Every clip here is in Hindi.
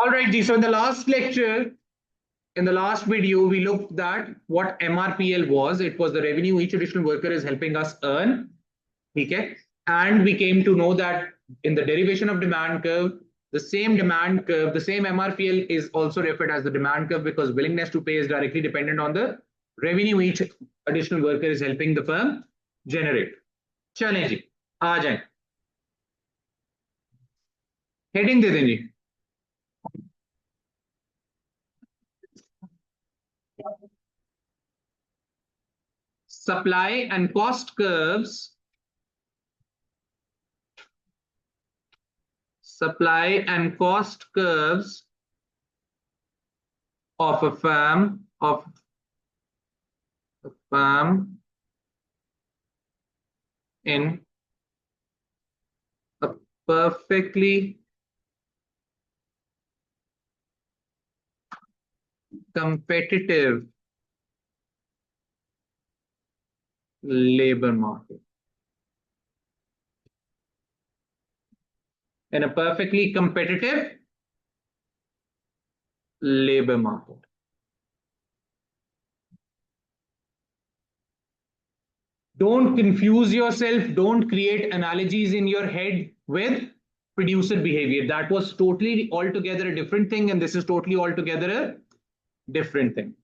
All right, Ji. So in the last lecture, in the last video, we looked at what MRPL was. It was the revenue each additional worker is helping us earn. Okay. And we came to know that in the derivation of demand curve, the same demand curve, the same MRPL is also referred as the demand curve because willingness to pay is directly dependent on the revenue each additional worker is helping the firm generate. चलें जी, आ जाएं, हेडिंग दे दें जी. Supply and cost curves. Supply and cost curves of a firm in a perfectly competitive labor market. In a perfectly competitive labor market. Don't confuse yourself. Don't create analogies in your head with producer behavior. That was totally altogether a different thing, and this is totally altogether a different thing.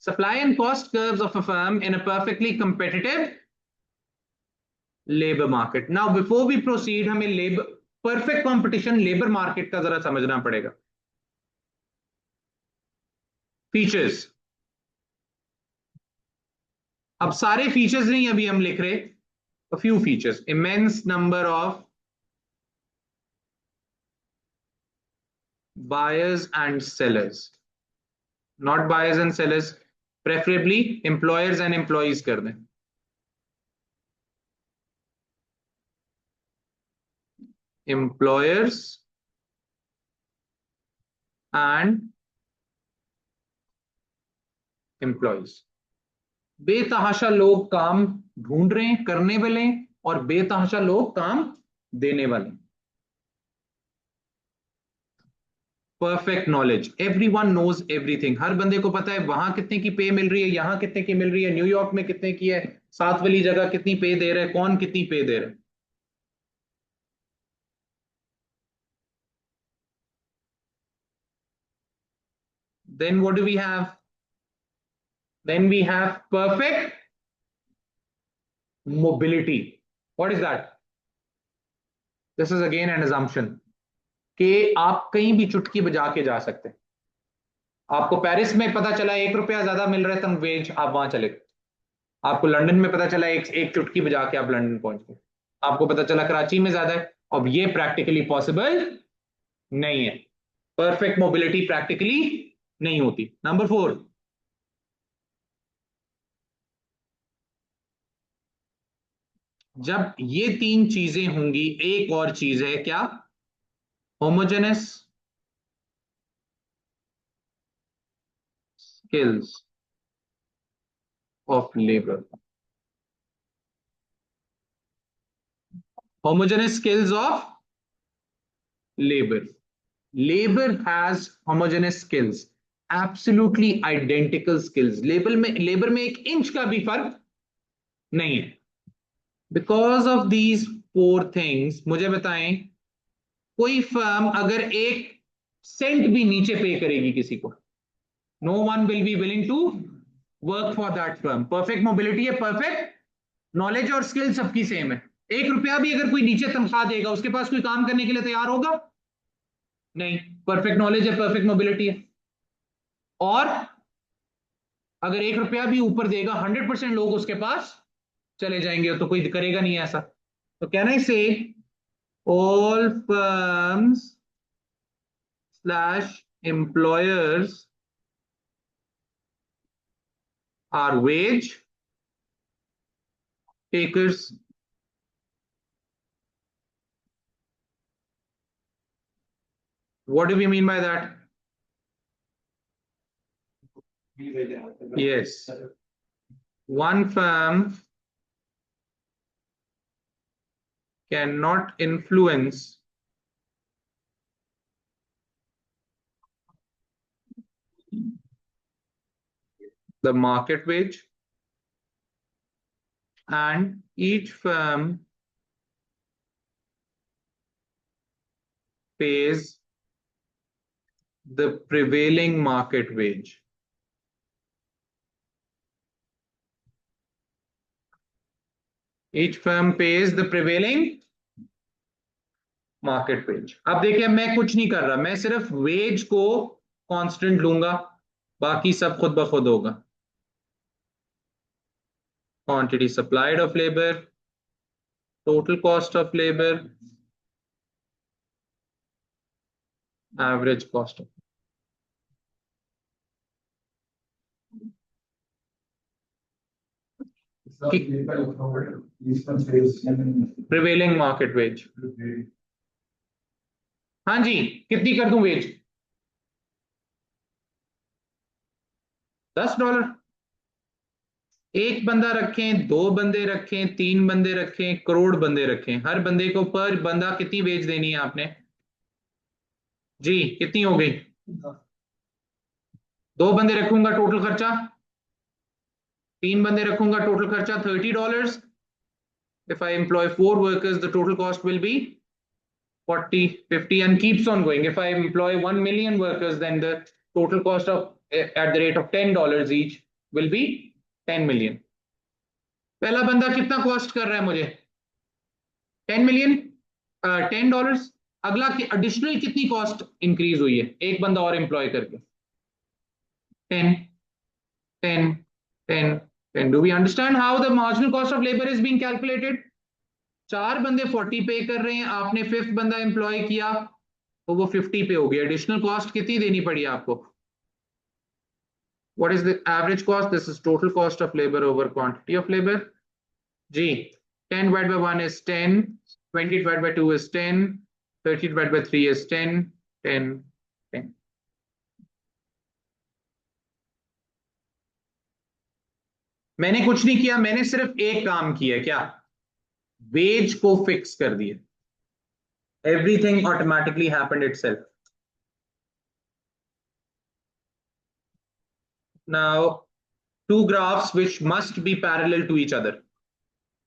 Supply and cost curves of a firm in a perfectly competitive labor market. Now, before we proceed, हमें labor perfect competition labor market का जरा समझना पड़ेगा. Features. अब सारे फीचर्स नहीं अभी हम लिख रहे. A few features. Immense number of buyers and sellers. Not buyers and sellers. Preferably employers and employees कर दें. Employers and employees. बेतहाशा लोग काम ढूंढ रहे हैं करने वाले और बेतहाशा लोग काम देने वाले. Perfect knowledge. Everyone knows everything. हर बंदे को पता है वहां कितने की पे मिल रही है, यहां कितने की मिल रही है, न्यूयॉर्क में कितने की है, साथ वाली जगह कितनी पे दे रहा है, कौन कितनी पे दे रहा है. Then what do we have? Then we have perfect mobility. What is that? This is again an assumption कि आप कहीं भी चुटकी बजा के जा सकते हैं. आपको पेरिस में पता चला 1 रुपया ज्यादा मिल रहा है तब वेज, आप वहां चले गए. आपको लंदन में पता चला एक चुटकी बजा के आप लंदन पहुंच गए. आपको पता चला कराची में ज्यादा है. अब ये प्रैक्टिकली पॉसिबल नहीं है. परफेक्ट मोबिलिटी प्रैक्टिकली नहीं होती. नंबर 4. जब ये 3 चीजें होंगी, एक और चीज है क्या? Homogeneous skills of labour. Homogeneous skills of labor. Labor has homogeneous skills, absolutely identical skills. Labour में 1 इंच का भी फर्क नहीं है. Because of these 4 things, मुझे बताएं कोई फर्म अगर 1 सेंट भी नीचे पे करेगी किसी को, no one will be willing to work for that firm. Perfect mobility है, perfect नॉलेज और स्किल सबकी सेम है. 1 रुपया भी अगर कोई नीचे तनख्वाह देगा, उसके पास कोई काम करने के लिए तैयार होगा नहीं. परफेक्ट नॉलेज है, परफेक्ट मोबिलिटी है. और अगर 1 रुपया भी ऊपर देगा, 100% लोग उसके पास चले जाएंगे, तो कोई करेगा नहीं ऐसा. तो can I say all firms slash employers are wage takers. What do we mean by that? Yes. One firm cannot influence the market wage, and each firm pays the prevailing market wage. Each firm pays the prevailing market wage. अब देखिए मैं कुछ नहीं कर रहा, मैं सिर्फ वेज को कांस्टेंट लूंगा, बाकी सब खुद ब खुद होगा। Quantity supplied of labour, total cost of labour, average cost of prevailing market wage. हाँ जी, कितनी कर दूं वेज? $10। एक बंदा रखें, दो बंदे रखें, तीन बंदे रखें, करोड़ बंदे रखें, हर बंदे को पर बंदा कितनी वेज देनी है आपने? जी कितनी हो गई? दो बंदे रखूंगा टोटल खर्चा, तीन बंदे रखूंगा टोटल खर्चा $30। If I employ 4 workers, the total cost will be 40, 50 and keeps on going. If I employ 1 million workers, then the total cost of at the rate of $10 each will be 10 million. पहला बंदा कितना कॉस्ट कर रहा है मुझे? 10 million, $10। अगला एडिशनल कितनी कॉस्ट इंक्रीज हुई है एक बंदा और एम्प्लॉय करके? 10, 10, 10, 10. Do we understand how the marginal cost of labor is being calculated? चार बंदे 40 पे कर रहे हैं, आपने फिफ्थ बंदा एम्प्लॉय किया तो वो 50 पे हो गया। एडिशनल कॉस्ट कितनी देनी पड़ी आपको? What is the average cost? This is total cost of labour over quantity of labour. जी 10 divided by 1 is 10, 20 divided by 2 is 10, 30 divided by 3 is 10, 10, 10. मैंने कुछ नहीं किया, मैंने सिर्फ एक काम किया, क्या? वेज को फिक्स कर दिया। Everything automatically happened itself. Now, two graphs which must be parallel to each other.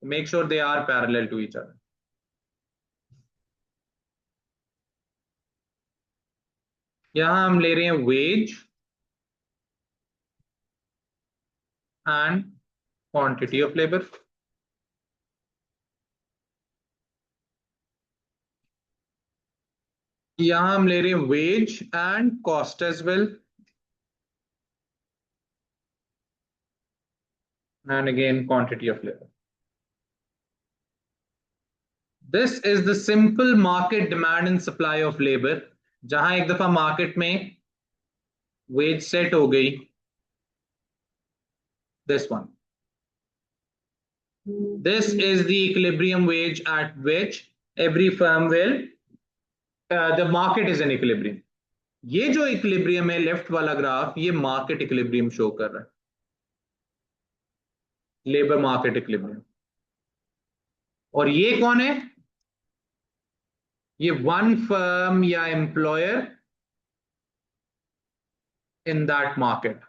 Make sure they are parallel to each other. यहां हम ले रहे हैं wage and quantity of labor. यहां हम ले रहे हैं wage and cost as well. And again quantity of labor. This is the simple market demand and supply of labor. जहां एक दफा मार्केट में wage set हो गई, this one. This is the equilibrium wage at which every firm will the market is in equilibrium. ये जो इक्विलिब्रियम है लेफ्ट वाला ग्राफ, ये मार्केट इक्विलिब्रियम शो कर रहा है, लेबर मार्केट इक्विलिब्रियम। और ये कौन है? ये वन फर्म या एम्प्लॉयर इन दैट मार्केट।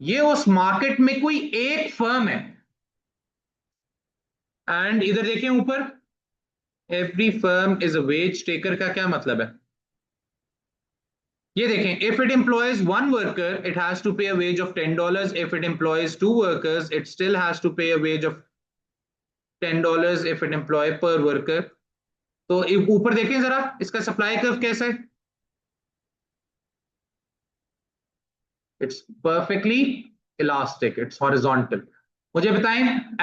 ये उस मार्केट में कोई एक फर्म है। एंड इधर देखें ऊपर, every firm is a wage taker का क्या मतलब है? ये देखें, if it employs one worker, it has to pay a wage of $10. If it employs two workers, it still has to pay a wage of $10 if it employ per worker. तो ऊपर देखें जरा, इसका सप्लाई कर्व कैसा है? It's perfectly elastic, it's horizontal. मुझे बताएं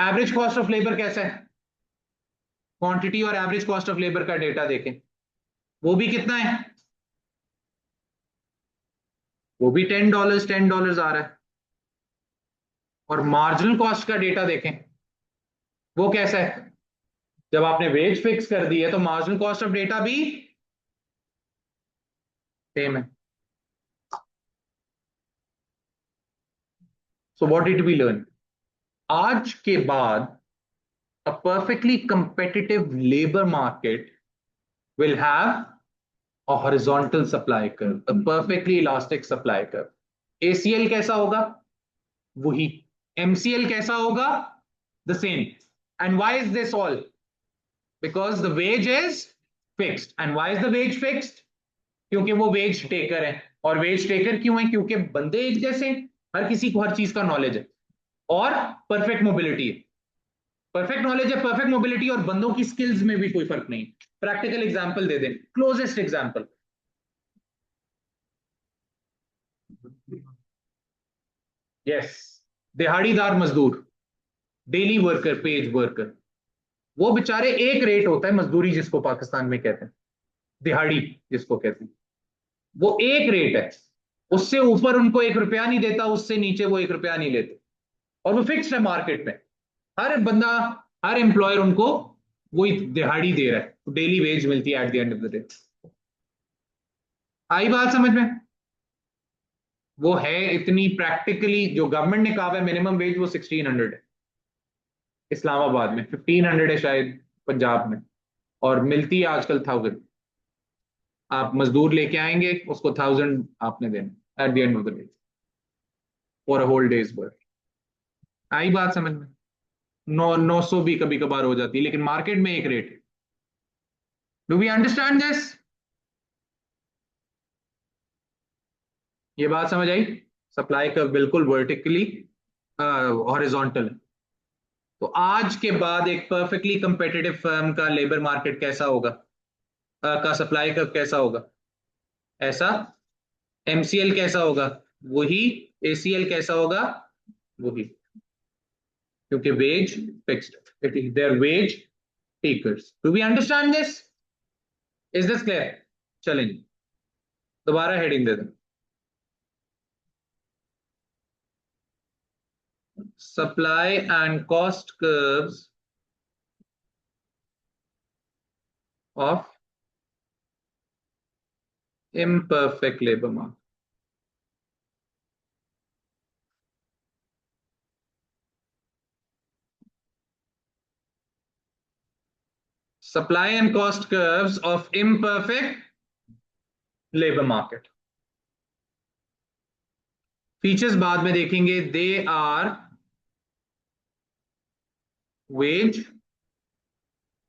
एवरेज कॉस्ट ऑफ लेबर कैसा है? क्वांटिटी और एवरेज कॉस्ट ऑफ लेबर का डेटा देखें, वो भी कितना है? वो भी $10 आ रहा है। और मार्जिनल कॉस्ट का डेटा देखें, वो कैसा है? जब आपने वेज फिक्स कर दी है तो मार्जिनल कॉस्ट ऑफ डेटा भी सेम है। So what did we learn? आज के बाद a perfectly competitive labor market will have a horizontal supply curve, a perfectly elastic supply curve. ACL कैसा होगा? वही। MCL कैसा होगा? The same. And why is this all? Because the ways is fixed. And why is the ways fixed? क्योंकि वो वेज टेकर है। और वेज टेकर क्यों है? क्योंकि बंदे एक जैसे हैं, हर किसी को हर चीज का नॉलेज है, और परफेक्ट मोबिलिटी है। परफेक्ट नॉलेज है, परफेक्ट मोबिलिटी, और बंदों की स्किल्स में भी कोई फर्क नहीं। प्रैक्टिकल एग्जांपल दे दें, क्लोजेस्ट एग्जांपल। यस, दिहाड़ीदार मजदूर, डेली वर्कर, पेज वर्कर, वो बेचारे एक रेट होता है मजदूरी जिसको पाकिस्तान में कहते हैं, दिहाड़ी जिसको कहते हैं, वो एक रेट है। उससे ऊपर उनको 1 रुपया नहीं देता, उससे नीचे वो 1 रुपया नहीं लेते, और वो फिक्स्ड है मार्केट में। हर बंदा, हर एम्प्लॉयर उनको वही दिहाड़ी दे रहा है, डेली वेज मिलती है at the end of the day. आई बात समझ में? वो है इतनी प्रैक्टिकली, जो गवर्नमेंट ने कहा है मिनिमम वेज, वो 1600 है इस्लामाबाद में, 1500 है शायद पंजाब में, और मिलती है आजकल 1000। आप मजदूर लेके आएंगे, उसको 1000 आपने देना at the end of the day for a whole day's work. आई बात समझ में? 900 भी कभी कभार हो जाती है, लेकिन मार्केट में एक रेट है। Do we understand this? ये बात समझ आई? सप्लाई का बिल्कुल वर्टिकली हॉरिजॉन्टल है। तो आज के बाद एक परफेक्टली कंपेटिटिव फर्म का लेबर मार्केट कैसा होगा, का सप्लाई का कैसा होगा? ऐसा। MCL कैसा होगा? वही। ACL कैसा होगा? वही। क्योंकि wage fixed, it is their wage takers. Do we understand this? Is this clear? चलेंगे, दोबारा हेडिंग दे दें। Supply and cost curves of imperfect labor market. Supply and cost curves of imperfect labor market. Features बाद में देखेंगे। They are wage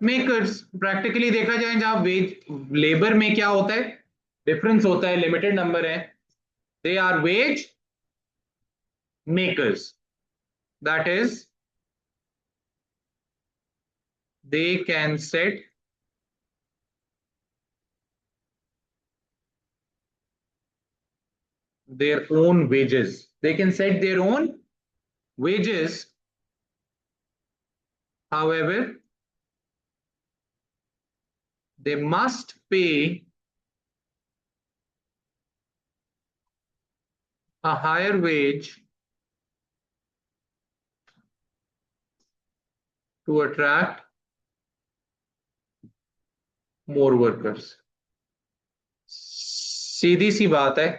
makers. Practically देखा जाए, जहां वेज लेबर में क्या होता है, डिफरेंस होता है, लिमिटेड नंबर है। They are wage makers, that is they can set their own wages. They can set their own wages. However, they must pay a higher wage to attract more workers. सीधी सी बात है।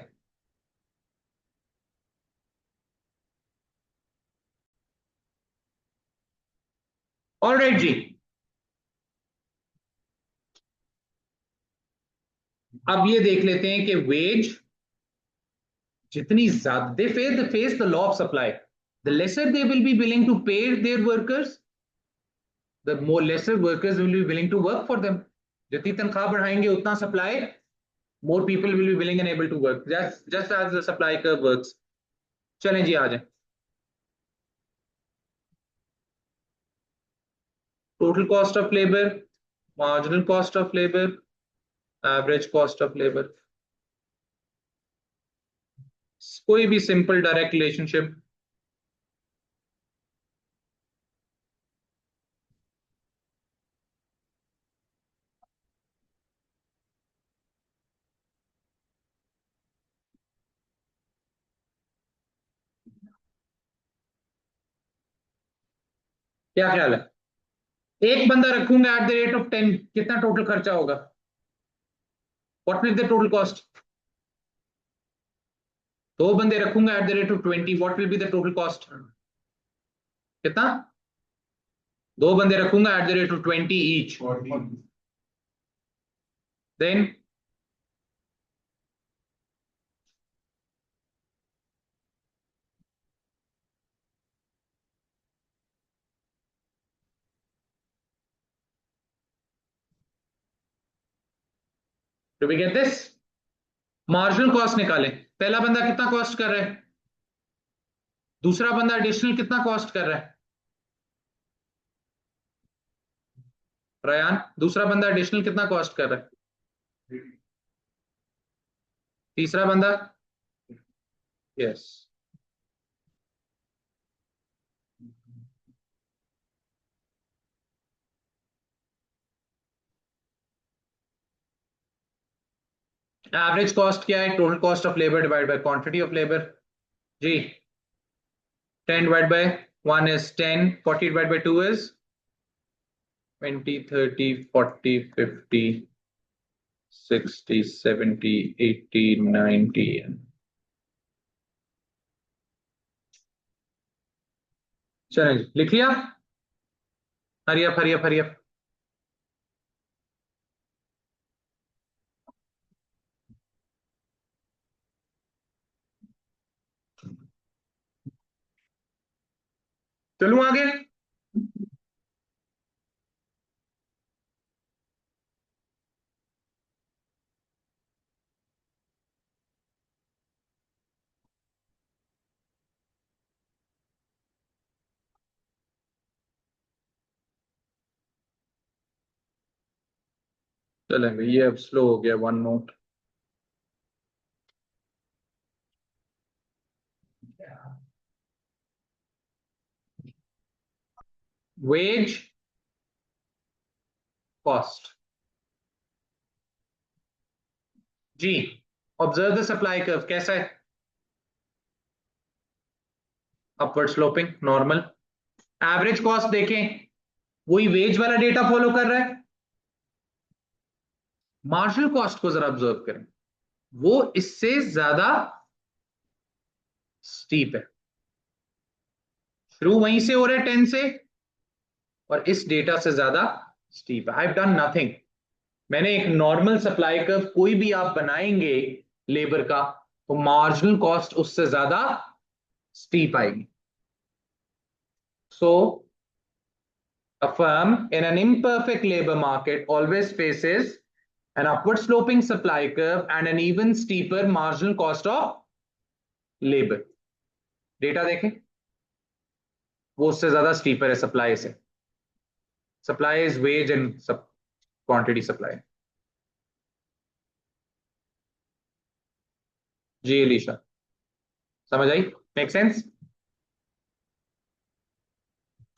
ऑलराइट जी, अब ये देख लेते हैं कि वेज जितनी ज्यादा, they face the law of supply, the lesser they will be willing to pay their workers, the more lesser workers will be willing to work for them. जितनी तनख्वाह बढ़ाएंगे उतना supply, more people will be willing and able to work, just as the supply curve works. चलें जी, आ जाए। Total cost of labour, marginal cost of labour, average cost of labour. कोई भी सिंपल डायरेक्ट रिलेशनशिप। क्या ख्याल है? एक बंदा रखूंगा एट द रेट ऑफ 10, कितना टोटल खर्चा होगा? What will the total cost? दो बंदे रखूंगा at the rate of 20, what will be the total cost? कितना? दो बंदे रखूंगा at the rate of 20 each, then do we get this? Marginal cost निकालें। पहला बंदा कितना कॉस्ट कर रहा है, दूसरा बंदा एडिशनल कितना कॉस्ट कर रहा है, रयान दूसरा बंदा एडिशनल कितना कॉस्ट कर रहा है, तीसरा बंदा, यस। एवरेज कॉस्ट क्या है, total cost of labour divide by quantity of labour. जी 10 divided by 1 is 10, 40 divided by 2 is 20, 30, 40, 50, 60, 70, 80, 90। चलें लिख लिया, हरियप हरियप हरियप। चलूं आगे? चलें भाई, ये अब स्लो हो गया, वन नोट। Wage cost. जी ऑब्जर्व द सप्लाई कर्व, कैसा है, upward sloping normal. Average cost देखें, वही वेज वाला डेटा फॉलो कर रहा है। मार्जिनल कॉस्ट को जरा ऑब्जर्व करें, वो इससे ज्यादा स्टीप है, शुरू वहीं से हो रहा है 10 से, और इस डेटा से ज्यादा स्टीप है। आई हैव डन नथिंग, मैंने एक नॉर्मल सप्लाई कर्व कोई भी आप बनाएंगे लेबर का, तो मार्जिनल कॉस्ट उससे ज्यादा स्टीप आएगी। सो a firm in an imperfect labor market always faces an upward sloping supply curve and an even steeper marginal cost of labor। Data देखें, वो उससे ज्यादा स्टीपर है सप्लाई से। सप्लाई इज वेज एंड सब क्वांटिटी सप्लाई। जी एलिशा, समझ आई, मेक सेंस?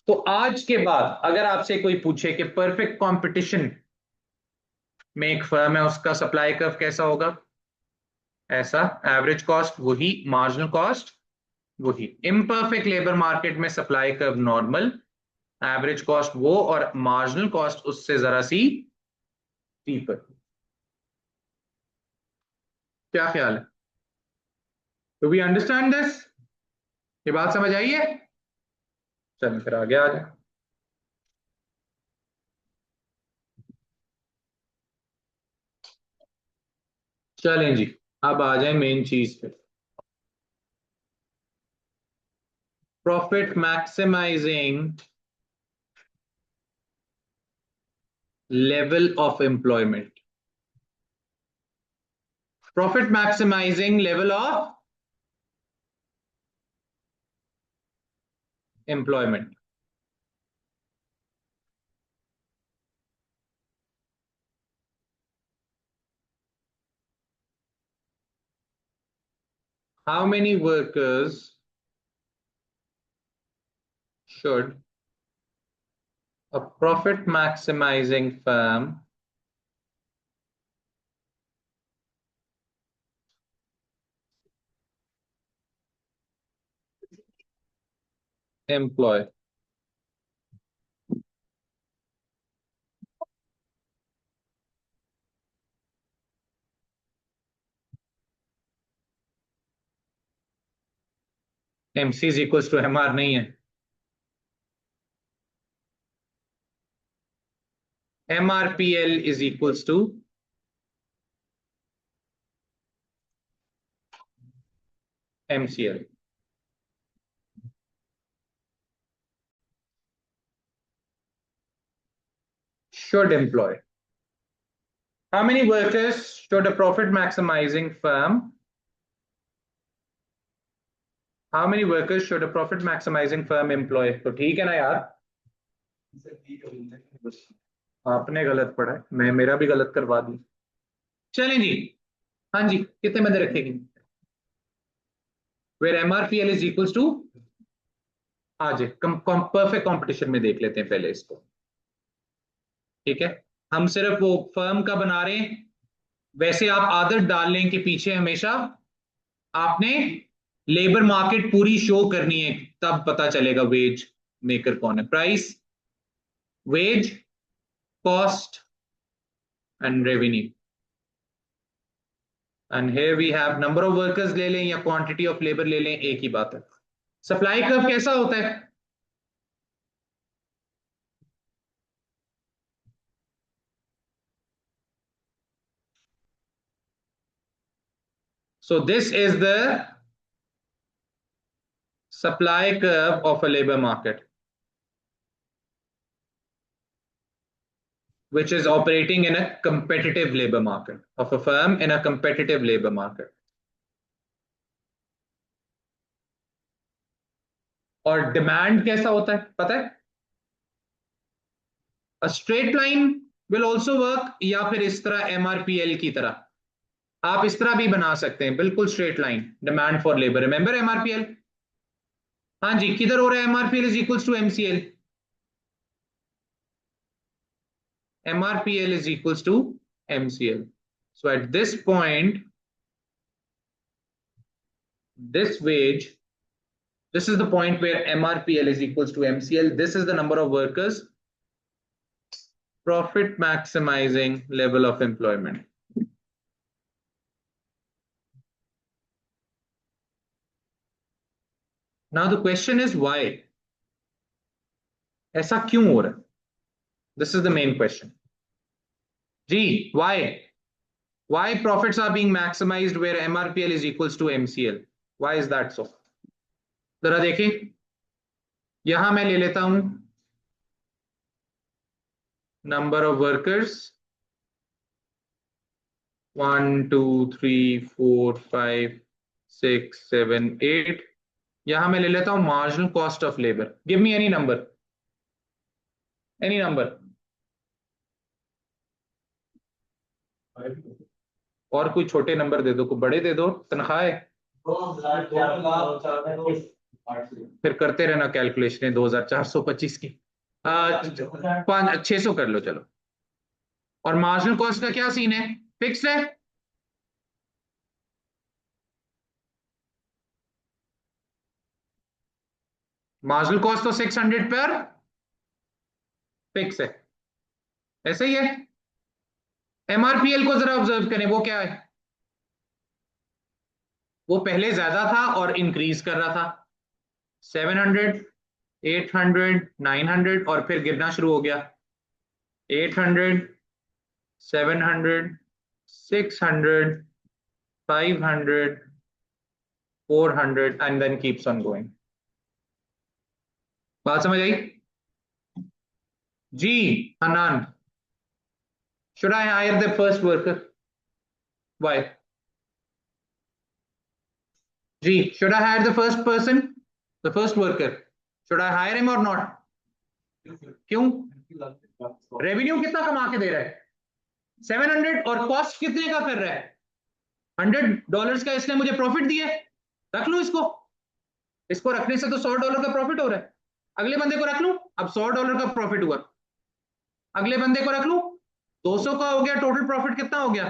तो आज के बाद अगर आपसे कोई पूछे कि परफेक्ट कंपटीशन में एक फर्म है, उसका सप्लाई कर्व कैसा होगा, ऐसा, एवरेज कॉस्ट वही, मार्जिनल कॉस्ट वही। इम्परफेक्ट लेबर मार्केट में supply curve normal, average cost वो, और मार्जिनल कॉस्ट उससे जरा सी स्टीपर। क्या ख्याल है, डू वी अंडरस्टैंड दिस? ये बात समझ आई है? चलिए फिर आगे आ जाए। चलें जी, अब आ जाए मेन चीज पे, profit maximising level of employment. Profit maximising level of employment. How many workers should a profit maximizing firm employ? MC is equals to MR नहीं है, MRPL is equals to MCL। should employ, How many workers should a profit maximizing firm? How many workers should a profit maximizing firm employ? तो ठीक है ना यार, आपने गलत पढ़ा है, मैं मेरा भी गलत करवा दी। चलें जी, हाँ जी, कितने बंदे रखेंगे? Where MRPL is equals to, आज परफेक्ट कंपटीशन में देख लेते हैं पहले इसको। ठीक है, हम सिर्फ वो फर्म का बना रहे हैं, वैसे आप आदत डाल लें कि पीछे हमेशा आपने लेबर मार्केट पूरी शो करनी है, तब पता चलेगा वेज मेकर कौन है। Price, wage, cost and revenue, and here we have number of workers ले लें या क्वांटिटी ऑफ लेबर ले लें, एक ही बात है। सप्लाई कर्व कैसा होता है? So this is the supply curve of a labor market, which is operating in a competitive labor market, of a firm in a competitive labor market. और डिमांड कैसा होता है पता है? A straight line will also work, या फिर इस तरह MRPL की तरह आप इस तरह भी बना सकते हैं, बिल्कुल straight line, demand for labour. Remember MRPL? हाँ जी, किधर हो रहा है? MRPL is equals to MCL. MRPL is equals to MCL. So at this point, this wage, this is the point where MRPL is equals to MCL. This is the number of workers, profit maximizing level of employment. Now the question is why? ऐसा क्यों हो रहा है? This is the main question. G, why? Why profits are being maximized where MRPL is equals to MCL? Why is that so? जरा देखें, यहां मैं ले लेता हूं number of workers 1 2 3 4 5 6 7 8, यहां मैं ले लेता हूं marginal cost of labor. Give me any number, any number. और कोई छोटे नंबर दे दो, कोई बड़े दे दो। तनख्वाह फिर करते रहना कैलकुलेशन 2425 की, 600 कर लो चलो। और मार्जिनल कॉस्ट का क्या सीन है? फिक्स है? मार्जिनल कॉस्ट तो 600 पर फिक्स है, ऐसे ही है। MRPL को जरा ऑब्जर्व करें, वो क्या है? वो पहले ज्यादा था और इंक्रीज कर रहा था, 700 800 900, और फिर गिरना शुरू हो गया, 800 700 600 500 400 and then keeps on going. बात समझ आई जी? Hanan, should I hire the first worker? Why? G, should I hire the first person, the first worker? Should I hire him or not? क्यों? रेवेन्यू कितना कमा के दे रहा है? 700, और कॉस्ट कितने का कर रहा है? $100 का। इसने मुझे प्रॉफिट दिया है, रख लूं इसको। इसको रखने से तो $100 का प्रॉफिट हो रहा है। अगले बंदे को रख लूं, अब $100 का प्रॉफिट हुआ। अगले बंदे को रख लूं, 200 का हो गया। टोटल प्रॉफिट कितना हो गया?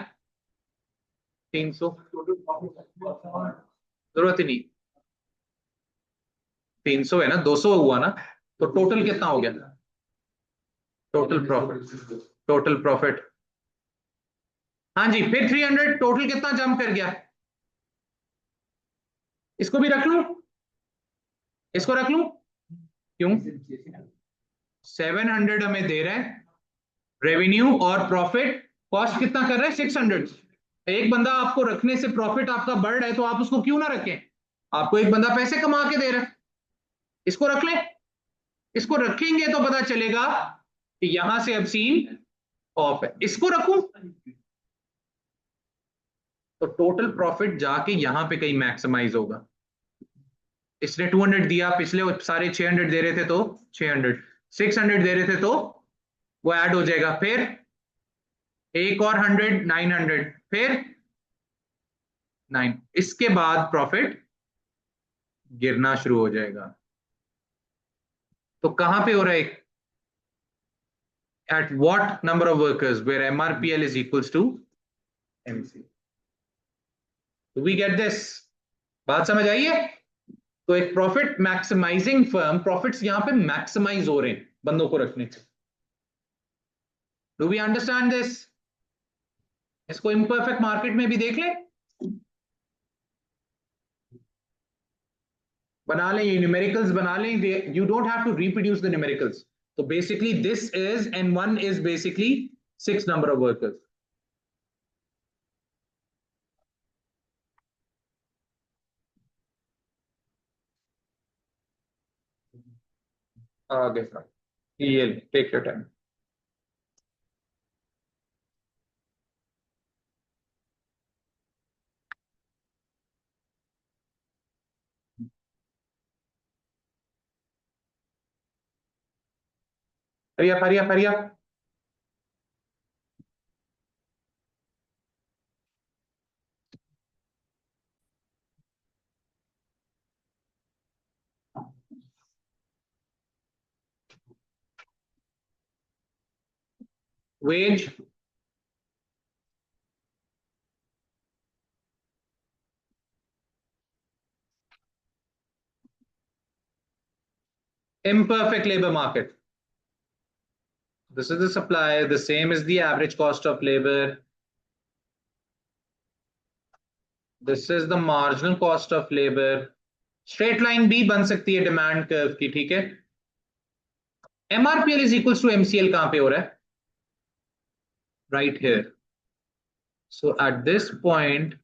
300। जरूरत ही नहीं, 300 है ना, 200 हुआ ना, तो टोटल कितना हो गया? Total profit, total profit. हाँ जी, फिर 300, टोटल कितना जंप कर गया? इसको भी रख लूं, इसको रख लूं, क्यों? 700 हमें दे रहा है रेवेन्यू, और प्रॉफिट कॉस्ट कितना कर रहा है? 600। एक बंदा आपको रखने से प्रॉफिट आपका बढ़ रहा है, तो आप उसको क्यों ना रखें? आपको एक बंदा पैसे कमा के दे रहा है, इसको रख लें। इसको रखेंगे तो पता चलेगा कि यहां से अब सीन ऑफ है। इसको रखूं, तो टोटल प्रॉफिट जाके यहां पे कहीं मैक्सिमाइज होगा। इसने 200 दिया, पिछले सारे 600 दे रहे थे तो 600, 600 दे रहे थे तो वो ऐड हो जाएगा, फिर एक और 100, 900, फिर 9, इसके बाद प्रॉफिट गिरना शुरू हो जाएगा। तो कहां पे हो रहा है? At what number of workers where MRPL is equals to MC. Do we get this? बात समझ आई है? तो एक प्रॉफिट मैक्सिमाइजिंग फर्म, प्रॉफिट्स यहां पे मैक्सिमाइज हो रहे हैं बंदों को रखने से। Do we understand this? इसको इम्परफेक्ट मार्केट में भी देख ले, बना लें, ये न्यूमेरिकल्स बना लें, you don't have to reproduce the numericals. तो basically this is N1 is basically 6 number of workers. आगे ये take your time. Hariya Hariya Hariya. Wage, imperfect labor market. This is the supply, the same is the average cost of labor. This is the marginal cost of labor. Straight line भी बन सकती है डिमांड कर्व की, ठीक है। MRPL is equals to MCL कहां पे हो रहा है? Right here. So at this point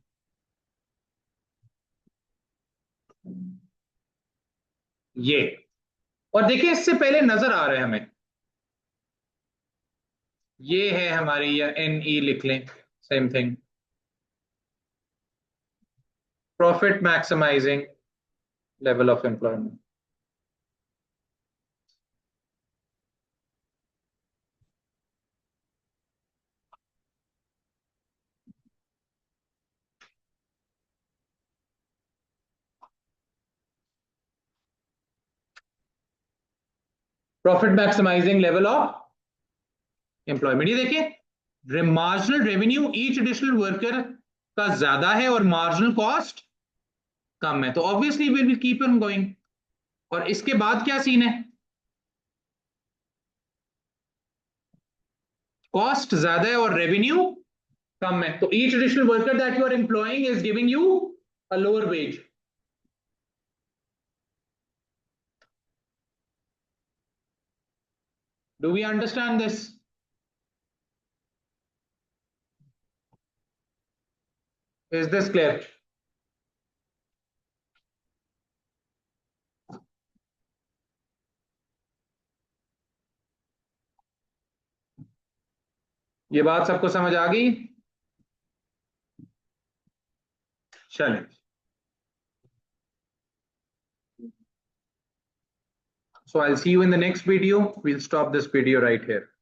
ये, और देखिए इससे पहले नजर आ रहा है हमें, ये है हमारी, या एन ई लिख लें, same thing. Profit maximising level of employment. Profit maximising level of employment, ये देखिए marginal revenue each additional worker का ज्यादा है और मार्जिनल कॉस्ट कम है, तो obviously we will keep on going. और इसके बाद क्या सीन है? कॉस्ट ज्यादा है और रेवेन्यू कम है, तो each additional worker that you are employing is giving you a lower wage. Do we understand this? Is this clear? ये बात सबको समझ आ गई? चलें, so I'll see you in the next video. We'll stop this video right here.